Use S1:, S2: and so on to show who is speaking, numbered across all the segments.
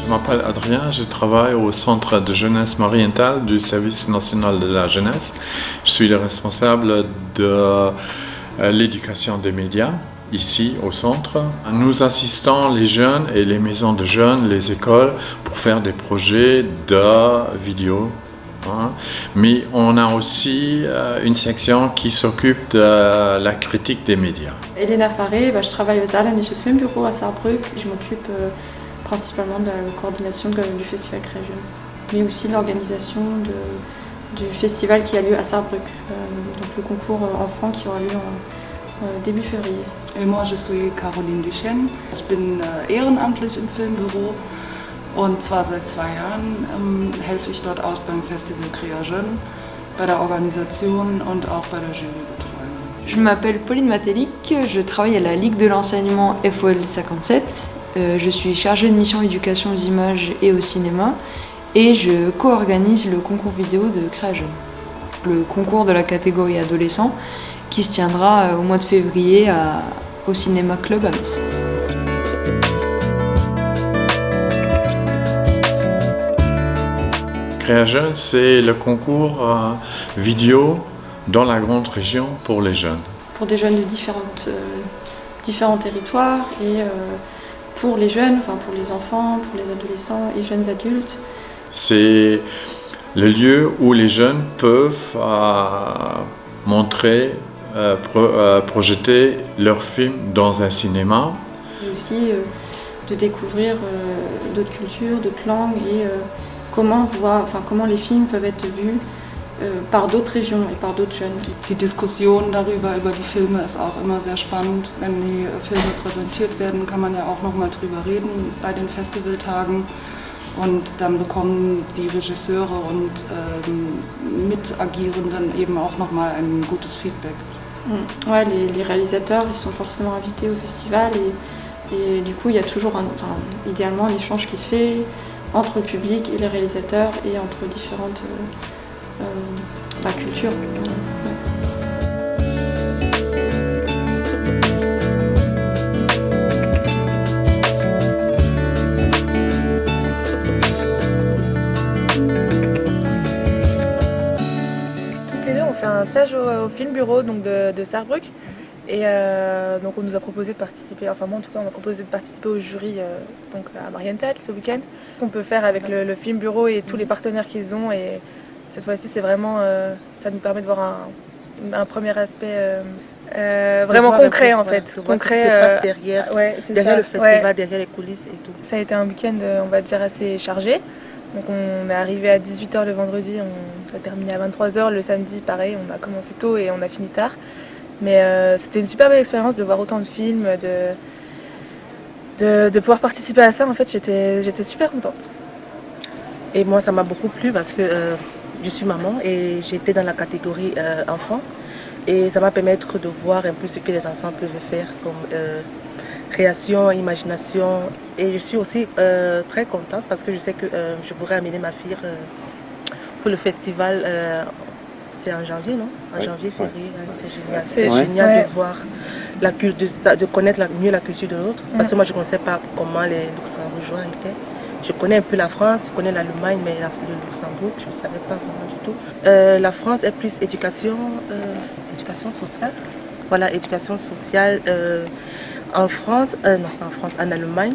S1: Je m'appelle Adrien, je travaille au Centre de jeunesse marientale du Service national de la jeunesse. Je suis le responsable de l'éducation des médias ici au centre. Nous assistons les jeunes et les maisons de jeunes, les écoles, pour faire des projets de vidéos. Mais on a aussi une section qui s'occupe de la critique des médias.
S2: Elena Faré, je travaille au Saarländisches Filmbüro à Saarbrück. Je m'occupe principalement de la coordination du festival Créa Jeune, mais aussi de l'organisation du festival qui a lieu à Saarbrück, donc le concours enfants qui aura lieu en début février.
S3: Et moi, je suis Caroline Duchesne. Ich bin ehrenamtlich im Filmbüro und zwar seit 2 Jahren helfe ich dort aus beim Festival Créa Jeune, bei der Organisation und auch bei der Jurybetreuung.
S4: Je m'appelle Pauline Matelic, je travaille à la Ligue de l'enseignement FOL 57. Je suis chargée de mission éducation aux images et au cinéma et je co-organise le concours vidéo de Créa Jeune, le concours de la catégorie adolescent qui se tiendra au mois de février au Cinéma Club à Metz.
S1: Créa Jeune, c'est le concours vidéo dans la grande région pour les jeunes.
S2: Pour des jeunes de différents territoires et pour les jeunes, pour les enfants, pour les adolescents et jeunes adultes.
S1: C'est le lieu où les jeunes peuvent montrer, projeter leurs films dans un cinéma.
S2: Et aussi de découvrir d'autres cultures, d'autres langues et comment les films peuvent être vus par d'autres régions et par d'autres jeunes.
S3: Die Diskussion darüber, über die Filme, ist auch immer sehr spannend. Wenn die Filme präsentiert werden, kann man ja auch noch mal drüber reden bei den Festivaltagen. Und dann bekommen die Regisseure und Mitagierenden eben auch noch mal ein gutes Feedback.
S2: Ouais, les réalisateurs, ils sont forcément invités au festival et du coup, il y a toujours idéalement un échange qui se fait entre le public et les réalisateurs et entre différentes cultures.
S5: Toutes les deux, on fait un stage au Film Bureau donc de Saarbrück. Et donc on nous a proposé de participer, moi en tout cas on m'a proposé de participer au jury donc à Marienthal ce week-end. On peut faire avec le Film Bureau et tous les partenaires qu'ils ont et cette fois-ci c'est vraiment, ça nous permet de voir un premier aspect vraiment concret en fait.
S6: Concret, ce qui se passe derrière le festival, derrière les coulisses et tout.
S5: Ça a été un week-end on va dire assez chargé. Donc on est arrivé à 18h le vendredi, on a terminé à 23h, le samedi pareil, on a commencé tôt et on a fini tard. Mais c'était une super belle expérience de voir autant de films, de pouvoir participer à ça. En fait, j'étais super contente.
S6: Et moi, ça m'a beaucoup plu parce que je suis maman et j'étais dans la catégorie enfants. Et ça m'a permis de voir un peu ce que les enfants peuvent faire comme création, imagination. Et je suis aussi très contente parce que je sais que je pourrais amener ma fille pour le festival. C'est en janvier, non? En janvier, février, c'est génial. C'est génial de voir de connaître mieux la culture de l'autre. Parce que moi, je ne connaissais pas comment les Luxembourgeois étaient. Je connais un peu la France, je connais l'Allemagne, mais le Luxembourg, je ne savais pas vraiment du tout. La France est plus éducation sociale. Voilà, éducation sociale. En France, en Allemagne,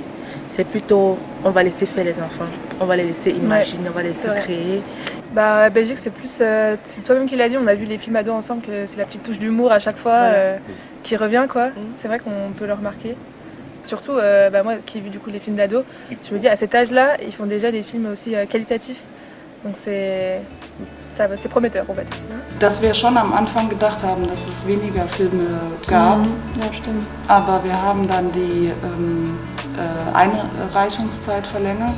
S6: c'est plutôt, on va laisser faire les enfants. On va les laisser imaginer, on va les laisser créer.
S5: À Belgique, c'est plus, c'est toi-même qui l'as dit, on a vu les films ados ensemble, que c'est la petite touche d'humour à chaque fois qui revient, quoi. C'est vrai qu'on peut le remarquer. Surtout, moi qui ai vu du coup les films d'ados, je me dis à cet âge-là, ils font déjà des films aussi qualitatifs. Donc c'est prometteur, on va dire.
S3: Dass wir schon am Anfang gedacht haben, dass es weniger Filme gab,
S2: Ja, stimmt.
S3: aber wir haben dann die Einreichungszeit verlängert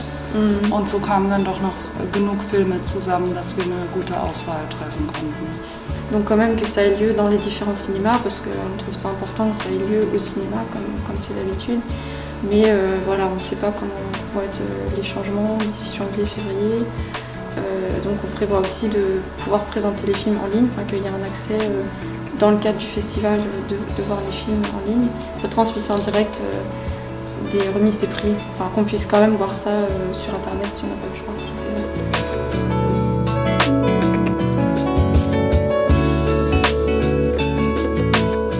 S3: und so kamen dann doch noch genug Filme zusammen, dass wir eine gute Auswahl treffen konnten.
S2: Donc quand même que ça ait lieu dans les différents cinémas parce qu'on trouve ça important que ça ait lieu au cinéma comme c'est l'habitude. Mais on ne sait pas comment vont être les changements d'ici janvier, février. Donc on prévoit aussi de pouvoir présenter les films en ligne, qu'il y ait un accès dans le cadre du festival de voir les films en ligne. Retransmission en direct des remises des prix, enfin qu'on puisse quand même voir ça sur internet si on n'a pas pu participer.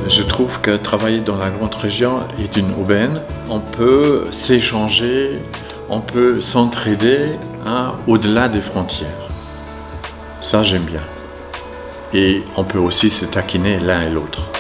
S1: Je trouve que travailler dans la grande région est une aubaine. On peut s'échanger, on peut s'entraider au-delà des frontières. Ça, j'aime bien. Et on peut aussi se taquiner l'un et l'autre.